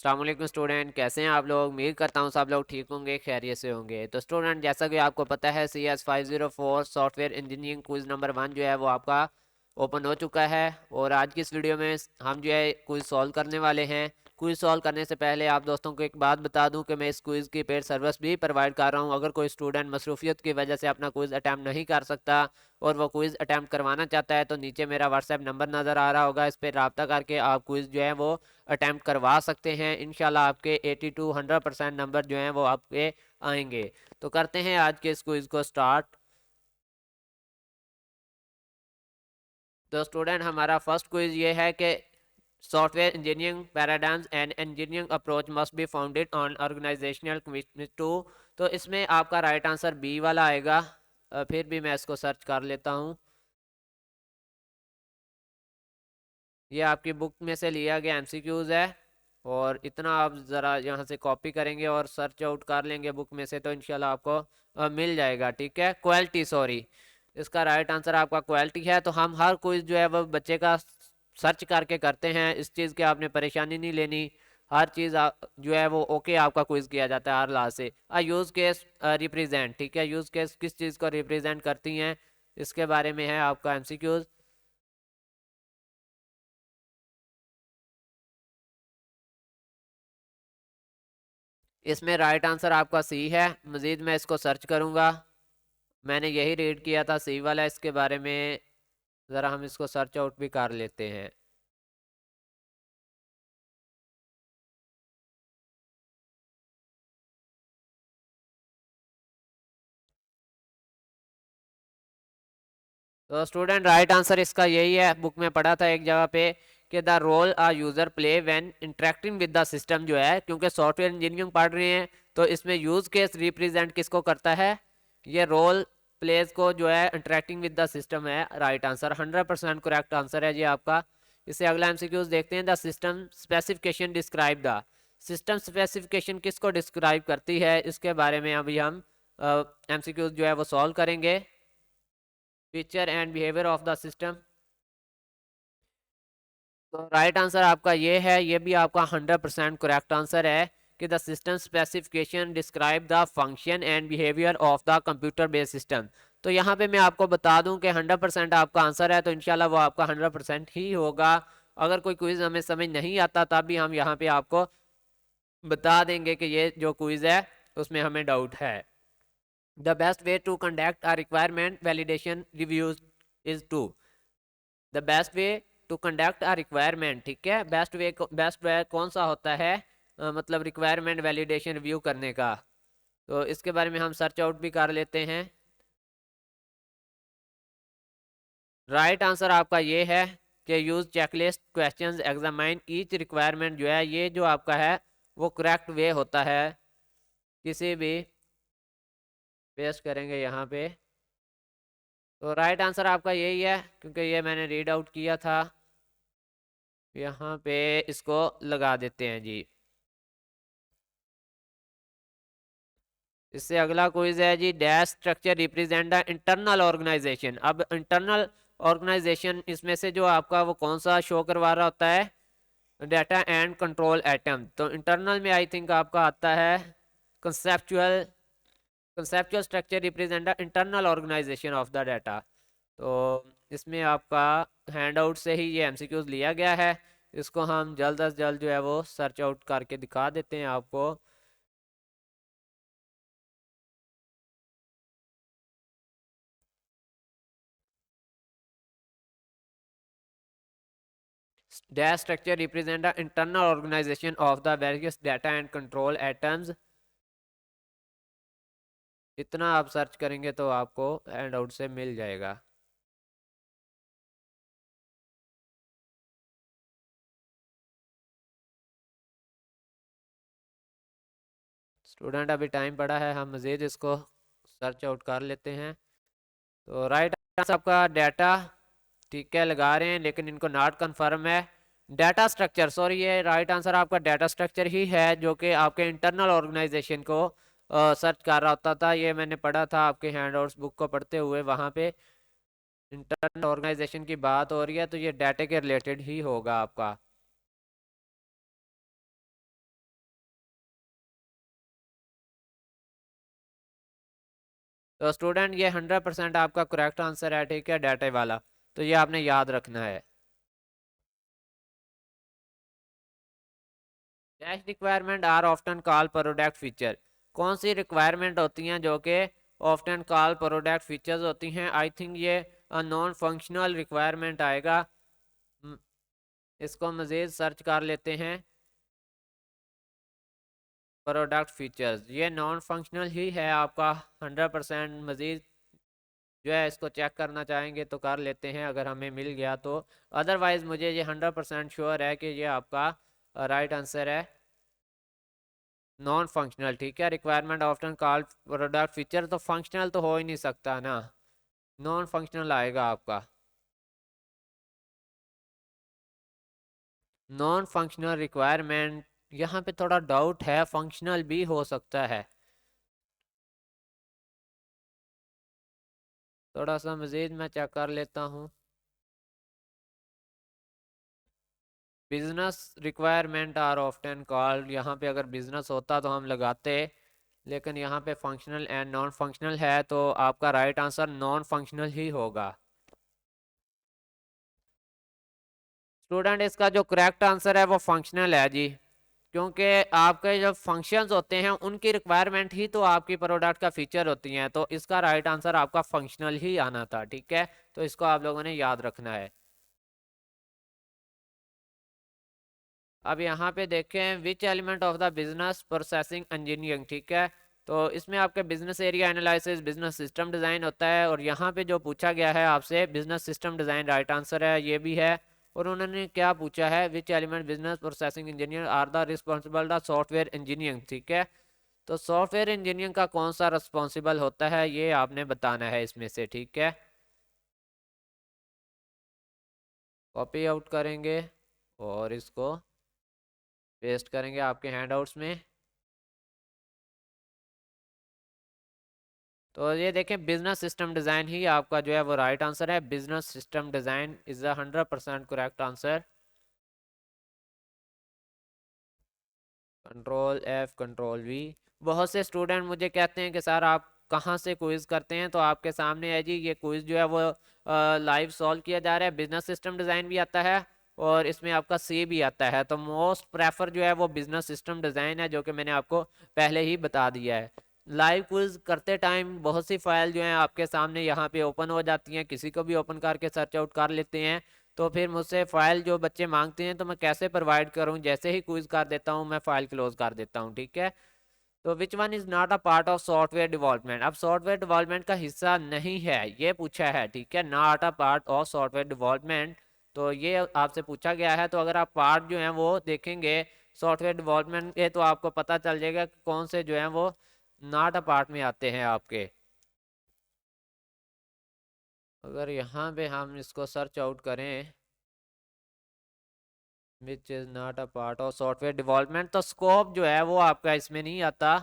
अस्सलाम वालेकुम स्टूडेंट, कैसे हैं आप लोग। उम्मीद करता हूँ सब लोग ठीक होंगे, खैरियत से होंगे। तो स्टूडेंट, जैसा कि आपको पता है CS504 software engineering quiz number 1 जो है वो आपका ओपन हो चुका है। और आज की इस वीडियो में हम जो है क्विज़ सॉल्व करने वाले हैं। क्विज़ सॉल्व करने से पहले आप दोस्तों को एक बात बता दूं कि मैं इस क्विज़ की पेड सर्विस भी प्रोवाइड कर रहा हूं। अगर कोई स्टूडेंट मसरूफियत की वजह से अपना क्विज़ अटैम्प्ट नहीं कर सकता और वो क्विज़ अटैम्प्ट करवाना चाहता है, तो नीचे मेरा व्हाट्सएप नंबर नज़र आ रहा होगा, इस पर रब्ता करके आप क्विज़ जो है वो अटैम्प्ट करवा सकते हैं। इंशाल्लाह आपके 80 to 100% नंबर जो हैं वो आपके आएंगे। तो करते हैं आज के इस क्विज़ को स्टार्ट। तो स्टूडेंट, हमारा फर्स्ट क्विज़ ये है कि software engineering paradigms and engineering approach must be founded on organisational commitment to. तो इसमें आपका राइट आंसर बी वाला आएगा। फिर भी मैं इसको सर्च कर लेता हूँ। ये आपकी बुक में से लिया गया एमसीक्यूज है, और इतना आप ज़रा यहाँ से कॉपी करेंगे और सर्च आउट कर लेंगे बुक में से, तो इंशाल्लाह आपको मिल जाएगा। ठीक है, क्वालिटी, सॉरी, इसका राइट आंसर आपका क्वालिटी है। तो हम हर क्विज जो है वो बच्चे का सर्च करके करते हैं, इस चीज़ की आपने परेशानी नहीं लेनी। हर चीज़ जो है वो ओके आपका क्विज किया जाता है हर लास्ट से। यूज़ केस रिप्रेजेंट, ठीक है, यूज़ केस किस चीज़ को रिप्रेजेंट करती हैं, इसके बारे में है आपका एमसीक्यूज। इसमें राइट आंसर आपका सी है। मज़ीद मैं इसको सर्च करूँगा। मैंने यही रीड किया था सी वाला, इसके बारे में ज़रा हम इसको सर्च आउट भी कर लेते हैं। तो स्टूडेंट, राइट आंसर इसका यही है। बुक में पढ़ा था एक जगह पे कि the role a user play when interacting with the system जो है, क्योंकि सॉफ्टवेयर इंजीनियरिंग पढ़ रहे हैं तो इसमें यूज़ केस रिप्रेजेंट किसको करता है, ये रोल प्लेस को जो है इंटरेक्टिंग विद द सिस्टम है। राइट आंसर 100% करेक्ट आंसर है जी आपका। इससे अगला एमसीक्यूज देखते हैं। The system specification describe the. System specification किसको डिस्क्राइब करती है, इसके बारे में अभी हम एमसीक्यूज जो है वो सॉल्व करेंगे। Feature and behaviour of the system. तो राइट आंसर आपका ये है, ये भी आपका 100% करेक्ट आंसर है कि the system specification describe the function and behaviour of the computer based system. तो यहाँ पे मैं आपको बता दूं कि 100% आपका आंसर है, तो इंशाल्लाह वो आपका 100% ही होगा। अगर कोई क्विज हमें समझ नहीं आता तब भी हम यहाँ पे आपको बता देंगे कि ये जो क्विज है उसमें हमें डाउट है। The best way to conduct a requirement validation reviews is to। The best way to conduct a requirement, ठीक है, बेस्ट वे कौन सा होता है मतलब रिक्वायरमेंट वैलिडेशन रिव्यू करने का। तो इसके बारे में हम सर्च आउट भी कर लेते हैं। राइट आंसर आपका ये है कि use checklist questions examine each requirement जो है, ये जो आपका है वो करेक्ट वे होता है। किसी भी पेस्ट करेंगे यहाँ पे, तो राइट आंसर आपका यही है, क्योंकि ये मैंने रीड आउट किया था। यहाँ पे इसको लगा देते हैं जी। इससे अगला क्विज है जी, dash structure represent the internal organisation. अब इंटरनल ऑर्गेनाइजेशन इसमें से जो आपका वो कौन सा शो करवा रहा होता है, डाटा एंड कंट्रोल एटम। तो इंटरनल में आई थिंक आपका आता है conceptual. Conceptual structure represent the internal organisation of the data. तो इसमें आपका हैंड आउट से ही ये एमसीक्यूज लिया गया है। इसको हम जल्द अज जल्द जो है वो सर्च आउट करके दिखा देते हैं आपको। Dash structure represent the internal organization of the various data and control atoms। इतना आप सर्च करेंगे तो आपको हैंड आउट से मिल जाएगा। स्टूडेंट, अभी टाइम पड़ा है, हम मज़ीद इसको सर्च आउट कर लेते हैं। तो राइट आंसर आपका डाटा, ठीक है, लगा रहे हैं लेकिन इनको नॉट कन्फर्म है। डाटा स्ट्रक्चर, सॉरी, ये राइट आंसर आपका डाटा स्ट्रक्चर ही है, जो कि आपके इंटरनल ऑर्गेनाइजेशन को सर्च कर रहा होता था। ये मैंने पढ़ा था आपके हैंडआउट्स बुक को पढ़ते हुए, वहाँ पे इंटरनल ऑर्गेनाइजेशन की बात हो रही है, तो ये डाटा के रिलेटेड ही होगा आपका। तो स्टूडेंट ये 100% आपका करेक्ट आंसर है, ठीक है, डाटा वाला। तो ये आपने याद रखना है। Dash requirement are often call product feature. कौन सी रिक्वायरमेंट होती हैं जो कि ऑफ्टन कॉल प्रोडक्ट फीचर्स होती हैं? आई थिंक ये नॉन फंक्शनल रिक्वायरमेंट आएगा। हम्म, इसको मज़ीद सर्च कर लेते हैं। प्रोडक्ट फीचर्स ये नॉन फंक्शनल ही है आपका 100%। मज़ीद जो है इसको चेक करना चाहेंगे तो कर लेते हैं अगर हमें मिल गया तो। अदरवाइज़ मुझे ये 100% श्योर है कि ये आपका राइट आंसर है, नॉन फंक्शनल, ठीक है। Requirement often called product feature, तो फंक्शनल तो हो ही नहीं सकता ना, नॉन फंक्शनल आएगा आपका। नॉन फंक्शनल रिक्वायरमेंट यहाँ पे थोड़ा डाउट है, फंक्शनल भी हो सकता है। थोड़ा सा मज़ीद मैं चेक कर लेता हूँ। Business requirement are often called, यहाँ पे अगर बिजनेस होता तो हम लगाते, लेकिन यहाँ पे फंक्शनल एंड नॉन फंक्शनल है, तो आपका राइट आंसर नॉन फंक्शनल ही होगा। स्टूडेंट इसका जो करेक्ट आंसर है वो फंक्शनल है जी, क्योंकि आपके जो फंक्शंस होते हैं उनकी रिक्वायरमेंट ही तो आपकी प्रोडक्ट का फीचर होती हैं, तो इसका राइट आंसर आपका फंक्शनल ही आना था, ठीक है। तो इसको आप लोगों ने याद रखना है। अब यहाँ पे देखें which element of the business processing engineering, ठीक है। तो इसमें आपके business area analysis, business system design होता है, और यहाँ पे जो पूछा गया है आपसे business system design right answer है, ये भी है। और उन्होंने क्या पूछा है, which element business processing engineer are the responsible the software engineering, ठीक है। तो सॉफ्टवेयर इंजीनियरिंग का कौन सा रिस्पॉन्सिबल होता है ये आपने बताना है इसमें से, ठीक है। कॉपी आउट करेंगे और इसको पेस्ट करेंगे आपके हैंडआउट्स में। तो ये देखें बिजनेस सिस्टम डिज़ाइन ही आपका जो है वो राइट आंसर है। Business system design is the 100% correct answer. Control F control V। बहुत से स्टूडेंट मुझे कहते हैं कि सर आप कहाँ से क्विज़ करते हैं, तो आपके सामने है जी, ये क्विज़ जो है वो लाइव सॉल्व किया जा रहा है। बिजनेस सिस्टम डिज़ाइन भी आता है और इसमें आपका सी भी आता है, तो मोस्ट प्रेफर जो है वो बिजनेस सिस्टम डिज़ाइन है, जो कि मैंने आपको पहले ही बता दिया है। लाइव क्विज करते टाइम बहुत सी फाइल जो है आपके सामने यहाँ पे ओपन हो जाती हैं, किसी को भी ओपन करके सर्च आउट कर लेते हैं, तो फिर मुझसे फ़ाइल जो बच्चे मांगते हैं तो मैं कैसे प्रोवाइड करूं, जैसे ही क्विज कर देता हूं मैं फ़ाइल क्लोज कर देता हूं, ठीक है। तो which one is not a part of software development, अब सॉफ्टवेयर डेवलपमेंट का हिस्सा नहीं है ये पूछा है, ठीक है, not a part of software development. तो ये आपसे पूछा गया है, तो अगर आप पार्ट जो है वो देखेंगे सॉफ्टवेयर डेवलपमेंट के, तो आपको पता चल जाएगा कि कौन से जो है वो नॉट अ पार्ट में आते हैं आपके। अगर यहाँ पे हम इसको सर्च आउट करें which is not a part of software development, तो स्कोप जो है वो आपका इसमें नहीं आता।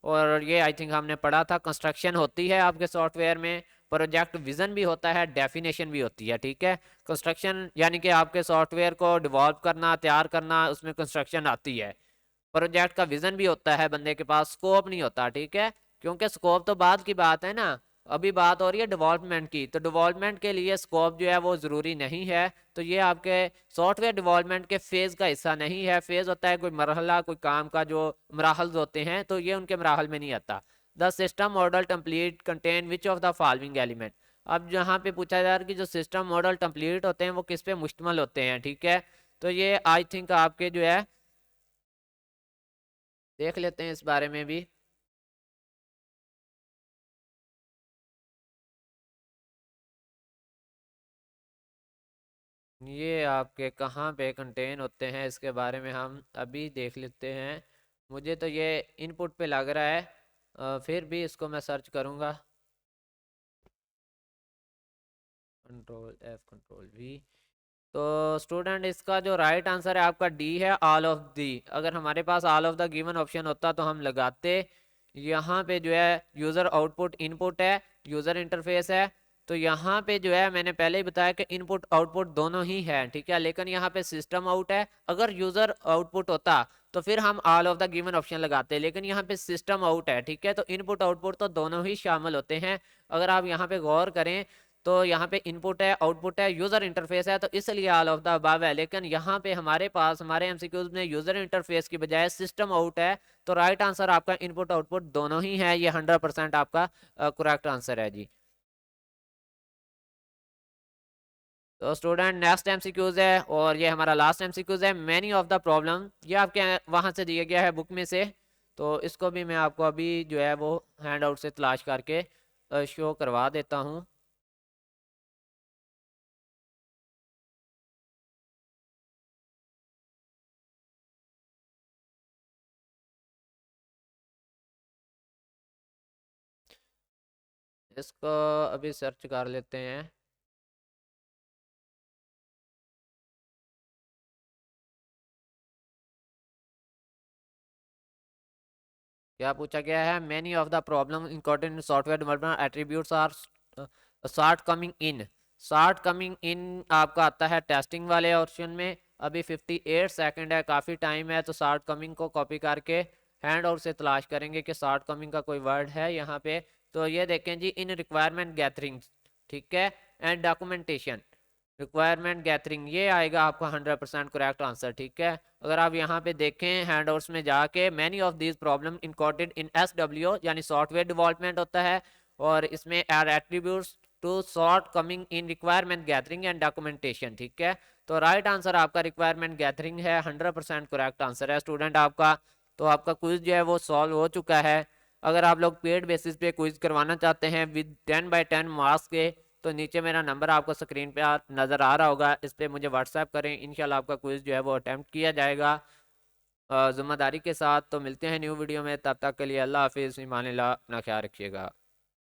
और ये आई थिंक हमने पढ़ा था, कंस्ट्रक्शन होती है आपके सॉफ्टवेयर में, प्रोजेक्ट विजन भी होता है, डेफिनेशन भी होती है, ठीक है। कंस्ट्रक्शन यानी कि आपके सॉफ्टवेयर को डिवॉल्व करना, तैयार करना, उसमें कंस्ट्रक्शन आती है। प्रोजेक्ट का विजन भी होता है बंदे के पास, स्कोप नहीं होता, ठीक है। क्योंकि स्कोप तो बाद की बात है ना, अभी बात हो रही है डेवलपमेंट की, तो डेवलपमेंट के लिए स्कोप जो है वो ज़रूरी नहीं है। तो ये आपके सॉफ्टवेयर डेवलपमेंट के फेज़ का हिस्सा नहीं है। फेज़ होता है कोई मरहला, कोई काम का जो मराहल होते हैं, तो ये उनके मराहल में नहीं आता। The system model template contain which of the following element. अब यहाँ पे पूछा जा रहा है कि जो सिस्टम मॉडल टम्प्लीट होते हैं वो किस पे मुश्तमिल होते हैं, ठीक है। तो ये आई थिंक आपके जो है देख लेते हैं इस बारे में भी। ये आपके कहाँ पे कंटेन होते हैं इसके बारे में हम अभी देख लेते हैं। मुझे तो ये इनपुट पे लग रहा है, फिर भी इसको मैं सर्च करूँगा। Control F control V। तो स्टूडेंट इसका जो राइट आंसर है आपका डी है, ऑल ऑफ दी। अगर हमारे पास all of the given option होता तो हम लगाते। यहाँ पे जो है यूज़र आउटपुट इनपुट है, यूज़र इंटरफेस है। तो यहाँ पे जो है मैंने पहले ही बताया कि इनपुट आउटपुट दोनों ही है, ठीक है, लेकिन यहाँ पे सिस्टम आउट है। अगर यूज़र आउटपुट होता तो फिर हम all of the given option लगाते हैं, लेकिन यहाँ पे सिस्टम आउट है, ठीक है। तो इनपुट आउटपुट तो दोनों ही शामिल होते हैं। अगर आप यहाँ पे गौर करें तो यहाँ पे इनपुट है, आउटपुट है, यूजर इंटरफेस है, तो इसलिए ऑल ऑफ द अबव है। लेकिन यहाँ पे हमारे पास हमारे एमसीक्यूज में यूजर इंटरफेस की बजाय सिस्टम आउट है। तो राइट आंसर आपका इनपुट आउटपुट दोनों ही है, ये 100% आपका करेक्ट आंसर है जी। तो स्टूडेंट नेक्स्ट एमसीक्यूज है और ये हमारा लास्ट एमसीक्यूज है। मैनी ऑफ द प्रॉब्लम, ये आपके वहां से दिया गया है बुक में से। तो इसको भी मैं आपको अभी जो है वो हैंड आउट से तलाश करके शो करवा देता हूँ। इसको अभी सर्च कर लेते हैं। क्या पूछा गया है? Many of the problem encountered in software development attributes are short coming in. Short coming in आपका आता है टेस्टिंग वाले ऑप्शन में। अभी 58 सेकंड है, काफ़ी टाइम है। तो शॉर्ट कमिंग को कॉपी करके हैंड आउट से तलाश करेंगे कि शॉर्ट कमिंग का कोई वर्ड है यहाँ पे। तो ये देखें जी, इन रिक्वायरमेंट गैदरिंग, ठीक है, एंड डॉक्यूमेंटेशन। रिक्वायरमेंट गैदरिंग ये आएगा आपका 100% करेक्ट आंसर, ठीक है। अगर आप यहाँ पे देखें हैंडआउट्स में जाके, many of these problem encoded in SW यानी सॉफ्टवेयर डेवलपमेंट होता है, और इसमें are attributes to short coming in requirement gathering and documentation, ठीक है। तो राइट आंसर आपका रिक्वायरमेंट गैदरिंग है, 100% करेक्ट आंसर है स्टूडेंट आपका। तो आपका क्विज जो है वो सॉल्व हो चुका है। अगर आप लोग पेड बेसिस पे क्विज करवाना चाहते हैं विद 10x10 मार्क्स के, तो नीचे मेरा नंबर आपको स्क्रीन पे नज़र आ रहा होगा, इस पर मुझे व्हाट्सएप करें। इंशाल्लाह आपका क्विज जो है वो अटैम्प्ट किया जाएगा ज़िम्मेदारी के साथ। तो मिलते हैं न्यू वीडियो में, तब तक के लिए अल्लाह हाफिज़, ईमान अल्लाह, अपना ख्याल रखिएगा।